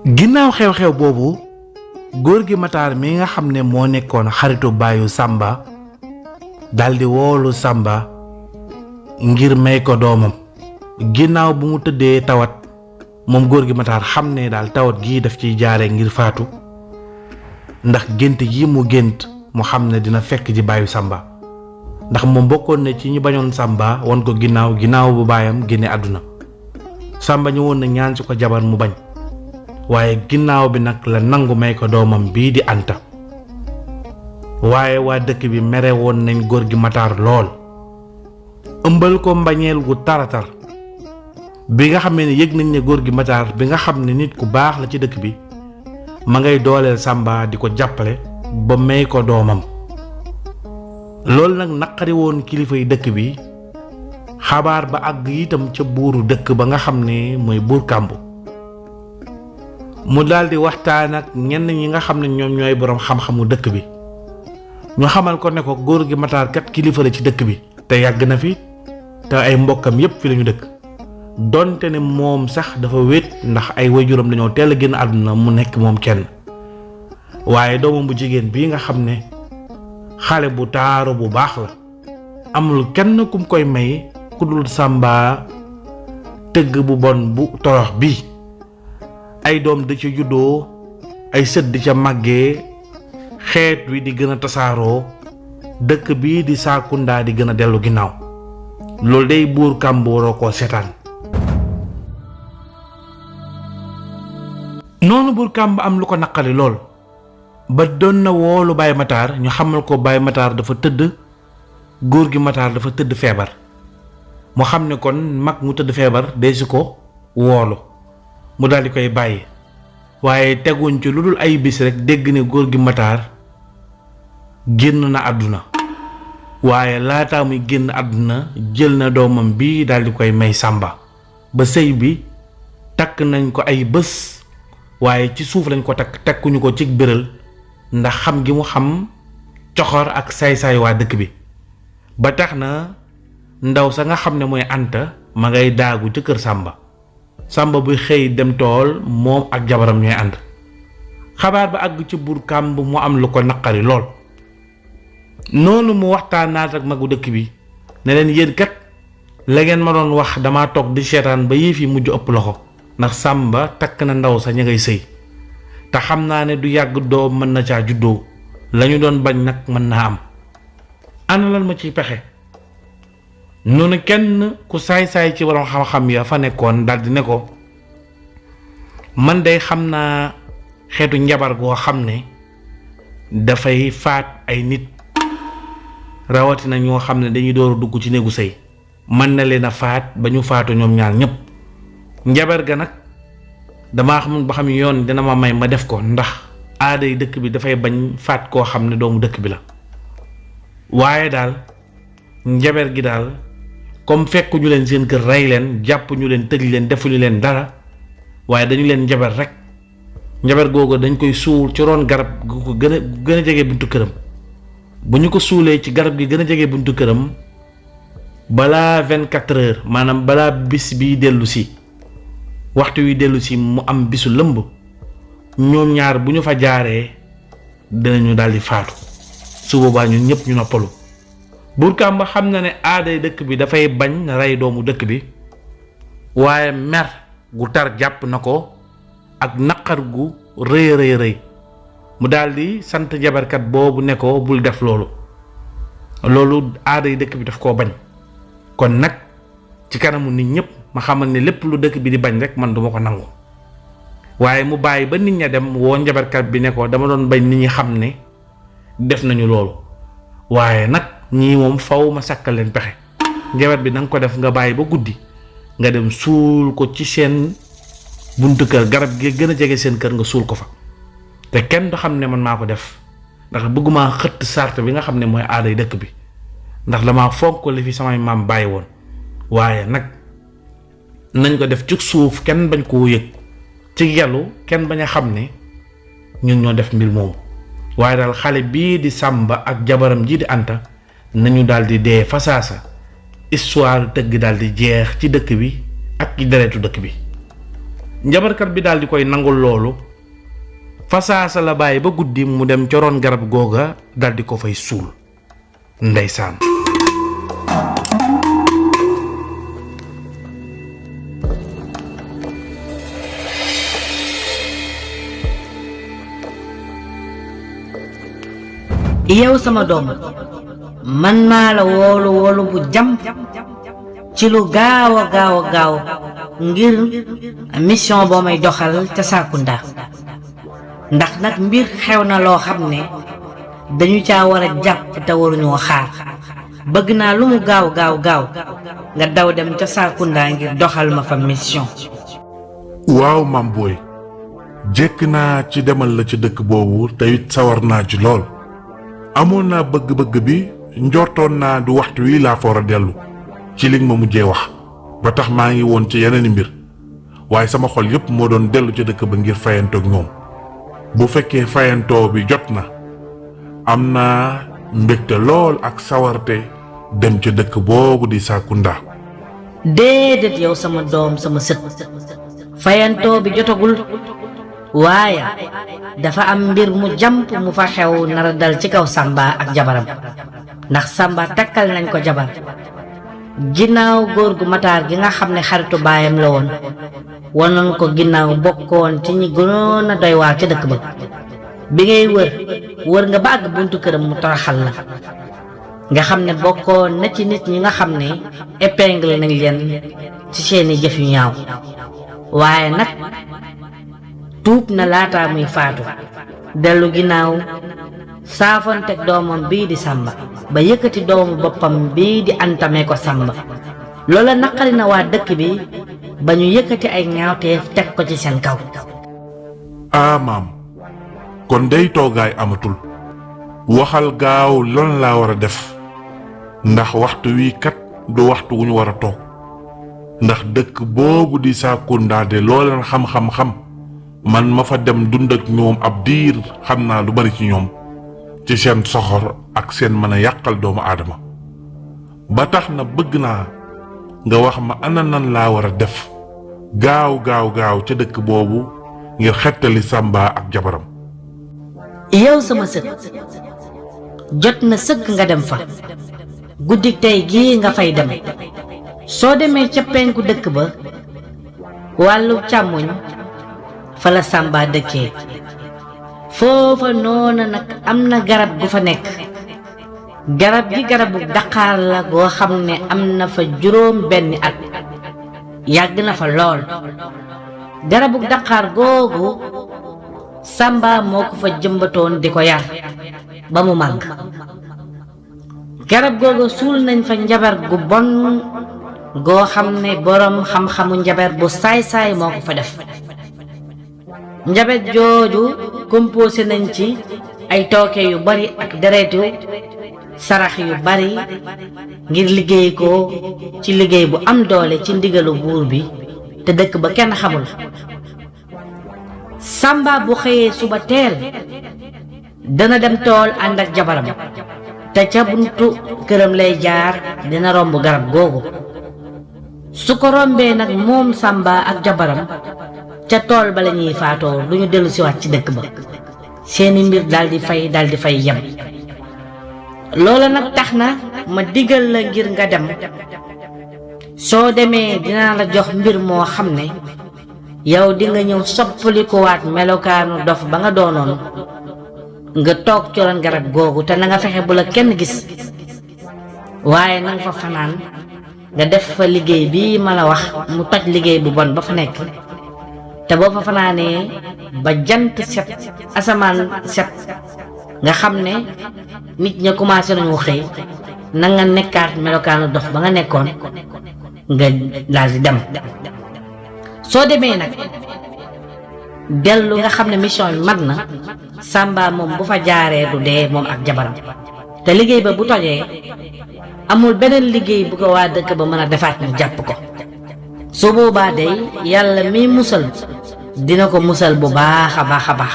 ginnaaw xew-xew boobu góor gi Matar mi nga xam ne moo nekkoon xaritu baayu Samba daldi woolu Samba ngir may ko doomam. ginnaaw bu mu tëddee tawat moom góor gi Matar xam ne daal tawat gii daf ciy jaare ngir faatu ndax gént gi mu gént mu xam ne dina fekk ji baayu Samba ndax moom bokkoon na ci ñi bañoon Samba won ko ginnaaw bu baayam génne àdduna. Samba ñëwoon na ñaan si ko jabar mu bañ waaye ginnaaw bi nag la nangu may ko doomam bii di Anta. waaye waa dëkk bi mere woon nañ góor gi Matar lool ëmbal ko mbañeel gu taratar bi nga xamee ne yëg nañ ne góor gi Matar bi nga xam ne nit ku baax la ci dëkk bi ma ngay dooleel Samba di ko jàppale ba may ko doomam. loolu nag naqari woon kilifa yi dëkk bi xabaar ba àgg itam ca buuru dëkk ba nga xam ne mooy buur Kàmbu. mu daldi waxtaan ak ñenn ñi nga xam ne ñoom ñooy boroom xam-xamu dëkk bi ñu xamal ko ne ko góor gi Matar kat kilifa la ci dëkk bi te yàgg na fi te ay mbokkam yépp fi lañu dëkk donte ne moom sax dafa wéet ndax ay waajuram dañoo teel a génn àdduna mu nekk moom kenn. waaye doomam bu jigéen bii nga xam ne xale bu taaru bu baax la amul kenn kum koy may ku dul Samba tëgg bu bon bu torox bi. ay doom di ca juddoo ay sët di ca màggee xeet wi di gën a tasaaroo dëkk bii di Saakunda di gën a dellu ginnaaw loolu day buur Kàmbu waroo koo seetaan. noonu buur Kàmbu am lu ko naqari lool ba doon na woolu Baye Matar ñu xamal ko Baye Matar dafa tëdd góor gi Matar dafa tëdd feebar mu xam ne kon mag mu tëdd feebar deesu ko woolu mu daldi koy bàyyi waaye teguñ ci lu dul ay bis rekk dégg ne góor gi Matar génn na àdduna waaye laataa muy génn àdduna jël na doomam bi daldi koy may Samba ba sëy bi takk nañ ko ay bés waaye ci suuf lañ ko takkuñu ko ci béral ndax xam gi mu xam coxor ak saay-saay waa dëkk bi ba tax na ndaw sa nga xam ne mooy Anta ma ngay daagu ca kër Samba buy xëy dem tool moom ak jabaram ñooy ànd. xabaar ba àgg ci buur Kàmbu mu am lu ko naqari lool noonu mu waxtaanaat ak magu dëkk bi ne leen yéen kat la ngeen ma doon wax dama toog di seetaan ba yëf yi mujj ëpp loxo ndax Samba takk na ndaw sa ña ngay sëy te xam naa ne du yàgg doom mën na caa juddoo lañu doon bañ nag mën naa am ana lan ma ciy pexe. noonu kenn ku saay-saay ci waroon xam-xam ya fa nekkoon daldi ne ko man day xam naa xeetu njabar goo xam ne dafay faat ay nit rawatina ñoo xam ne dañuy door a dugg ci néegu sëy mën na leen a faat ba ñu faatu ñoom ñaar ñépp. njabar ga nag damaa xamul ba xam yoon dina ma may ma def ko ndax aaday dëkk bi dafay bañ faat koo xam ne doomu dëkk bi la waaye daal njabar gi daal comme fekkuñu leen seen kër rey leen jàppuñu leen tëj leen defuñu leen dara waaye dañu leen njabar rek njabar googu dañ koy suul ci roon garab gu ko gën a jege buntu këram bu ñu ko suulee ci garab gi gën a jege buntu këram balaa 24 heures maanaam balaa bis bi dellu si waxtu wi dellu si mu am bisu lëmb ñoom ñaar bu ñu fa jaaree dinañu daldi faatu su boobaa ñun ñëpp ñu noppalu. buur Kàmbu xam na ne aaday dëkk bi dafay bañ rey doomu dëkk bi waaye mer gu tar jàpp na ko ak naqar gu rëy mu daldi sant jabarkat boobu ne ko bul def loolu aaday dëkk bi daf koo bañ kon nag ci kanamu nit ñépp ma xamal ne lépp lu dëkk bi di bañ rek man duma ko nangu. waaye mu bàyyi ba nit ña dem woo njabarkat bi ne ko dama doon bañ nit ñi xam ne def nañu loolu waaye nag ñii moom faw ma sàkkal leen pexe njabar bi nanga ko def nga bàyyi ba guddi nga dem suul ko ci seen buntu kër garab gi gën a jege seen kër nga suul ko fa te kenn du xam ne man maa ko def ndax bëgguma xëtt sart bi nga xam ne mooy aaday dëkk bi ndax damaa fonk li fi samay maam bàyyi woon waaye nag nañ ko def ci suuf kenn bañ koo yëg ci yàllu kenn bañ a xam ne ñun ñoo def mbir moomu waaye daal xale bii di Samba ak jabaram ji di Anta nañu daldi dee fasaasa histoire tëgg daldi jeex ci dëkk bi ak ci deretu dëkk bi njabarkat bi daal di koy nangul loolu fasaasa la bàyyi ba guddi mu dem ca ron garab googa daal di ko fay suul ndeysaan. yow sama doom man maa la woolu bu jam ci lu gaaw a gaaw ngir mission boo may doxal ca Saakunda ndax nag mbir xew na loo xam ne dañu caa war a jàpp te waruñoo xaar bëgg naa lu mu gaaw nga daw dem ca Saakunda ngir doxal ma fa mission. waaw Mame Boye jekk naa ci demal la ci dëkk boobu te it sawar naa ci lool amoon naa bëgg-bëgg bi njortoon naa du waxtu wi laa fa war a dellu ci li nga ma mujjee wax ba tax maa ngi woon ci yeneeni mbir waaye sama xol yépp moo doon dellu ca dëkk ba ngir fayantoo ak ñoom bu fekkee fayantoo bi jot na am naa mbégte lool ak sawarte dem ca dëkk boobu di Saakunda. déedéet yow sama doom sama sët fayantoo bi jotagul waaye dafa am mbir mu jàmp mu fa xew nara dal ci kaw Samba ak jabaram ndax Samba takkal nañ ko jabar ginnaaw góor gu Matar gi nga xam ne xaritu baayam la woon wanoon ko ginnaaw bokkoon ci ñi gënoon a doy waar ca dëkk ba bi ngay wër nga ba àgg buntu këram mu toroxal la nga xam ne bokkoon na ci nit ñi nga xam ne épingle nañ leen ci seeni jëf yu ñaaw waaye nag tuub na laata muy faatu dellu ginnaaw saafonteeg doomam bii di Samba ba yëkkati doomu boppam bii di Anta ko Samba loola naqari na waa dëkk bi ba ñu yëkkati ay ñaawteef teg ko ci seen kaw. maam kon day toogaay amatul waxal gaaw lan laa war a def ndax waxtu wi kat du waxtu wu ñu war a toog ndax dëkk boobu di Saakunda de looleen xam-xam-xam man ma fa dem dund ak ñoom ab diir xam naa lu bari ci ñoom ci seen soxor ak seen mën a yàqal doomu aadama ba tax na bëgg naa nga wax ma ana nan laa war a def gaaw ca dëkk boobu ngir xettali Samba ak jabaram. yow sama sët jot na sëkk nga dem fa guddik tey gii nga fay dem soo demee ca penku dëkk ba wàllu càmmoñ fa la Samba dëkkee foofa noona nag am na garab gu fa nekk garab gi garabu daqaar la goo xam ne am na fa juróom benni at yàgg na fa lool garabu daqaar googu Samba moo ko fa jëmbatoon di ko yar ba mu màgg garab googu suul nañ fa njabar gu bon goo xam ne boroom xam-xamu njabar bu saay-saay moo ko fa def njabar jooju composé nañ ci ay tooke yu bari ak deretu sarax yu bari ngir liggéey ko ci liggéey bu am doole ci ndigalu buur bi te dëkk ba kenn xamul. Samba bu xëyee suba teel dana dem tool ànd ak jabaram te ca buntu këram lay jaar dina romb garab googu su ko rombee nag moom Samba ak jabaram ca tool ba la ñuy faatoo du ñu dellu siwaat ci dëkk ba seeni mbir daldi fay yem. loola nag tax na ma digal la ngir nga dem soo demee dinaa la jox mbir moo xam ne yow di nga ñëw soppalikuwaat melokaanu dof ba nga doonoon nga toog ci ron garab googu te na nga fexe bu la kenn gis waaye na nga fa fanaan nga def fa liggéey bii ma la wax mu toj liggéey bu bon ba fa nekk te boo fa fanaanee ba jant set asamaan set nga xam ne nit ña commencé nañu xëy na nga nekkaat melokaanu dof ba nga nekkoon nga daal di dem. soo demee nag dellu nga xam ne mission bi mat na Samba moom bu fa jaaree du dee moom ak jabaram te liggéey ba bu tojee amul beneen liggéey bu ko waa dëkk ba mën a defaat ñu jàpp ko su boobaa day yàlla mi musal dina ko musal bu baax a baax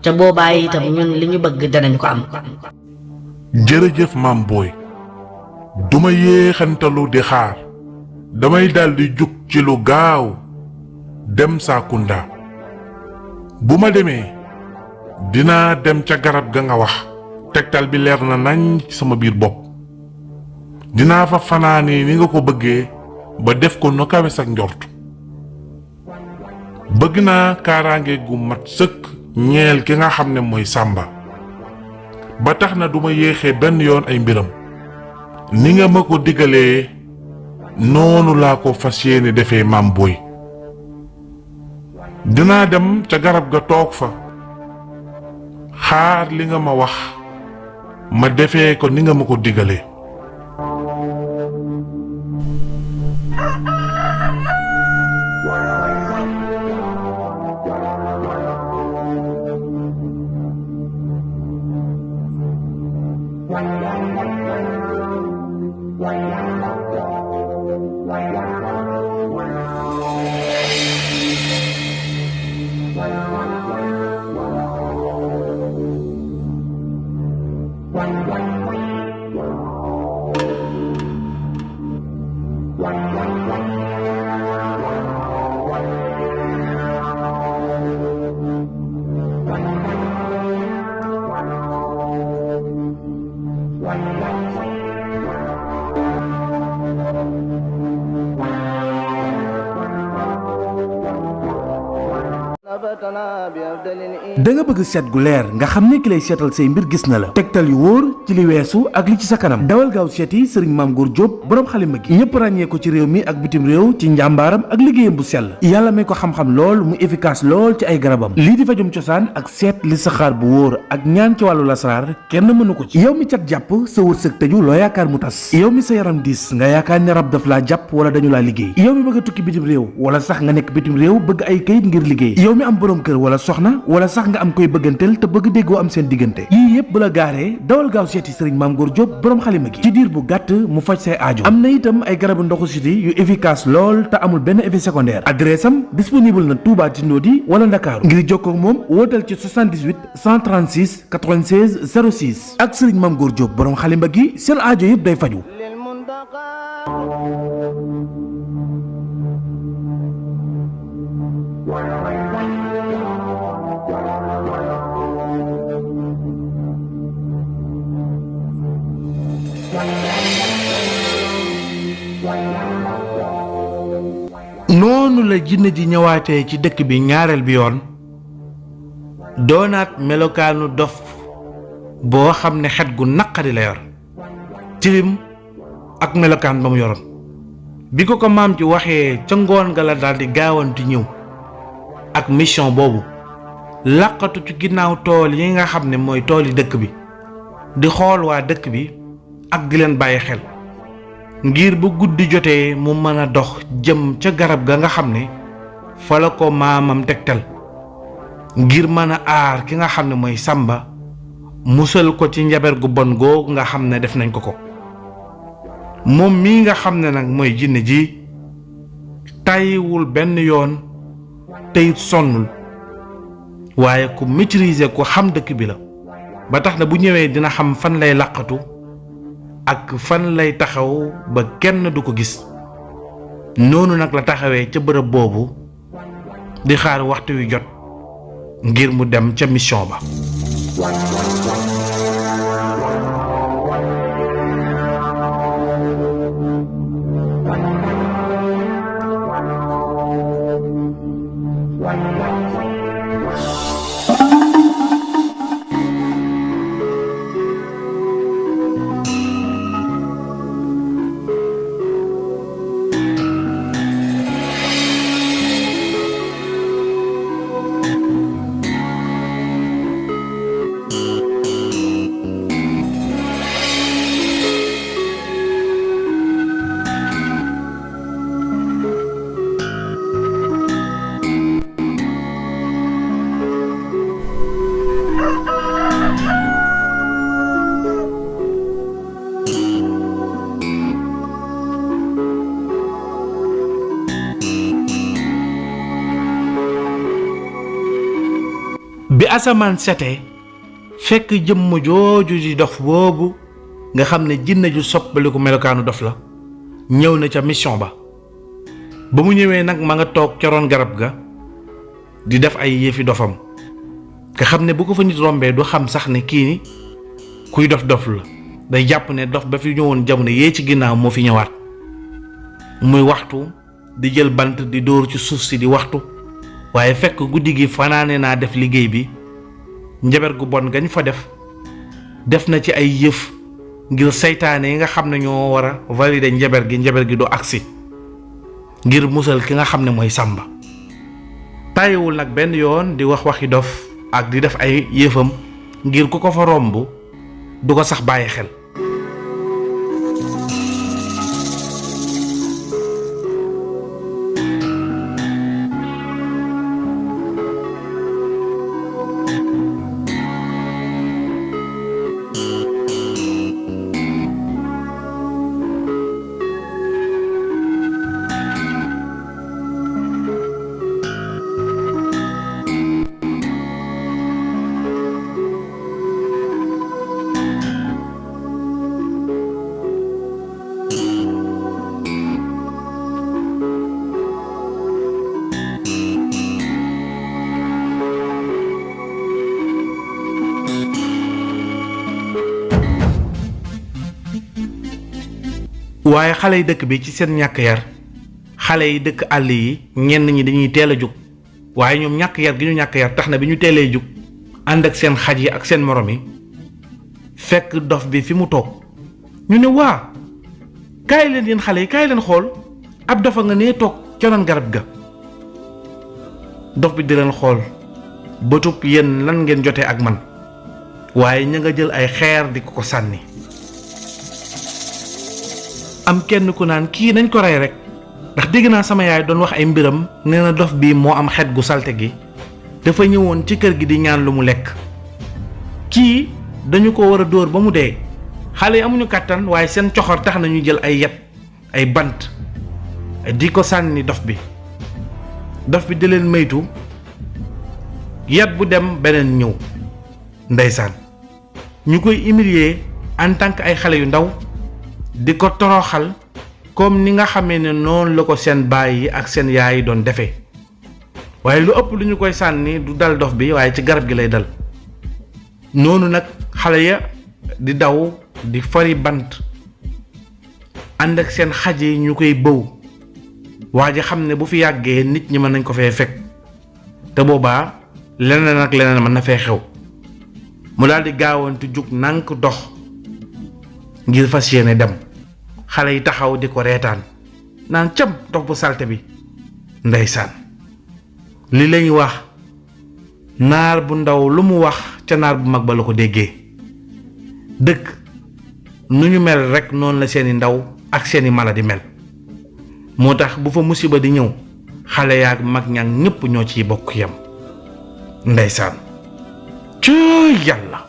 te boobaa itam ñun li ñu bëgg danañ ko am. jërëjëf Mame Boye duma yéexantalu di xaar damay daldi jug ci lu gaaw dem Saakunda bu ma demee dinaa dem ca garab ga nga wax tegtal bi leer na nañ ci sama biir bopp dinaa fa fanaane ni nga ko bëggee ba def ko no kawe sak njort bëgg naa kaaraange gu mat sëkk ñeel ki nga xam ne mooy Samba ba tax na duma yéexee benn yoon ay mbiram ni nga ma ko diggalee noonu laa ko fas yéene defee maam booy dinaa dem ca garab ga toog fa xaar li nga ma wax ma defee ko ni nga ma ko diggalee da nga bëgg seet gu leer nga xam ne ki lay seetal say mbir gis na la tegtal yu wóor ci li weesu ak li ci sa kanam dawal gaaw seeti sëriñ Maam Góor Jóob borom xalima gi ñëpp ràññee ko ci réew mi ak bitim réew ci njàmbaaram ak liggéeyam bu sell yàlla may ko xam-xam lool mu efficace lool ci ay garabam lii di fajum cosaan ak seet li saxaar bu wóor ak ñaan ci wàllu lasaraar kenn mënu ko ci yow mi cat jàpp sa wërsëg tëju loo yaakaar mu tas yow mi sa yaram diis nga yaakaar ne rab daf laa jàpp wala dañu laa liggéey yow mi bëgg a tukki bitim réew wala sax nga nekk bitim réew bëgg ay kayit ngir liggéey yow mi am borom kër wala soxna wala sax nga am koy bëggantel te bëgg déggoo am seen diggante yii yëpp bu la gaaree dawal gaaw seeti sëriñ Maam Góor Jóob borom xalima gi ci diir bu gàtt mu faj say aajo am na itam ay garabu ndoxu siti yu efficace lool te amul benn effet secondaire adresse am disponible na Touba Tindodi wala Ndakaaru ngir jokkoo ak moom wootal ci 78 136 96 06 ak sëriñ Maam Góor Jóob borom xalima gi seen aajo yëpp day faju noonu la jinne ji ñëwaatee ci dëkk bi ñaareel bi yoon doonaat melokaanu dof boo xam ne xet gu naqari la yor tilim ak melokaan ba mu yoroon bi ko maam ci waxee ca ngoon nga la daldi gaawantu ñëw ak mission boobu làqatu ci ginnaaw tool yi nga xam ne mooy tooli dëkk bi di xool waa dëkk bi ak di leen bàyyi xel ngir bu guddi jotee mu mën a dox jëm ca garab ga nga xam ne fa la ko maamam tegtal ngir mën a aar ki nga xam ne mooy Samba musal ko ci njaber gu bon googu nga xam ne def nañ ko moom mii nga xam ne nag mooy jinne ji tàyyiwul benn yoon teyit sonnul waaye ku maîtriser ko xam dëkk bi la ba tax na bu ñëwee dina xam fan lay làqatu ak fan lay taxaw ba kenn du ko gis noonu nag la taxawee ca bërëb boobu di xaar waxtu wi jot ngir mu dem ca mission ba bi asamaan setee fekk jëmm jooju di dof boobu nga xam ne jinne ju soppaliku melokaanu dof la ñëw na ca mission ba ba mu ñëwee nag ma nga toog ca roon garab ga di def ay yëfi dofam nga xam ne bu ko fa nit rombee du xam sax ne kii ni kuy dof la day jàpp ne dof ba fi ñëwoon jamono yee ci ginnaaw moo fi ñëwaat muy waxtu di jël bant di dóor ci suuf si di waxtu waaye fekk guddi gi fanaane naa def liggéey bi njaber gu bon gañ fa def na ci ay yëf ngir seytaane yi nga xam ne ñoo war a valider njaber gi du agsi ngir musal ki nga xam ne mooy Sàmba tàyyiwul nag benn yoon di wax waxi dof ak di def ay yëfam ngir ku ko fa romb du ko sax bàyyi xel. waaye xale yi dëkk bi ci seen ñàkk yar xale yi dëkk àll yi ñenn ñi dañuy teel a jug waaye ñoom ñàkk yar gi ñu ñàkk yar tax na bi ñu teelee jug ànd ak seen xaj yi ak seen morom yi fekk dof bi fi mu toog ñu ne waa kaay leen yéen xale yi kaay leen xool ab dofa nga nee toog ca ron garab ga. dof bi di leen xool bëtub yéen lan ngeen jotee ak man waaye ña nga jël ay xeer di ko sànni. am kenn ku naan kii nañ ko rey rek ndax dégg naa sama yaay doon wax ay mbiram nee na dof bi moo am xet gu salte gi dafa ñëwoon ci kër gi di ñaan lu mu lekk kii dañu ko war a dóor ba mu dee. xale yi amuñu kàttan waaye seen coxor tax nañu jël ay yet ay bant di ko sànni dof bi di leen maytu yet bu dem beneen ñëw ndeysaan ñu koy humilier en tant que ay xale yu ndaw di ko toroxal comme ni nga xamee ne noonu la ko seen baay yi ak seen yaay yi doon defee waaye lu ëpp lu ñu koy sànni du dal dof bi waaye ci garab gi lay dal. noonu nag xale ya di daw di fari bant ànd ak seen xaj yi ñu koy bëw waa ji xam ne bu fi yàggee nit ñi mën nañ ko fee fekk te boobaa leneen ak leneen mën na fee xew mu daal di gaawantu jug nànk dox ngir fas yéene dem. xale yi taxaw di ko reetaan naan cam dox bu salte bi ndeysaan li lañuy wax naar bu ndaw lu mu wax ca naar bu mag ba la ko déggee. dëkk nu ñu mel rekk noonu la seeni ndaw ak seeni mala di mel moo tax bu fa musiba di ñëw xale yaak mag ñaak ñépp ñoo ciy bokk yam ndeysaan ci yàlla.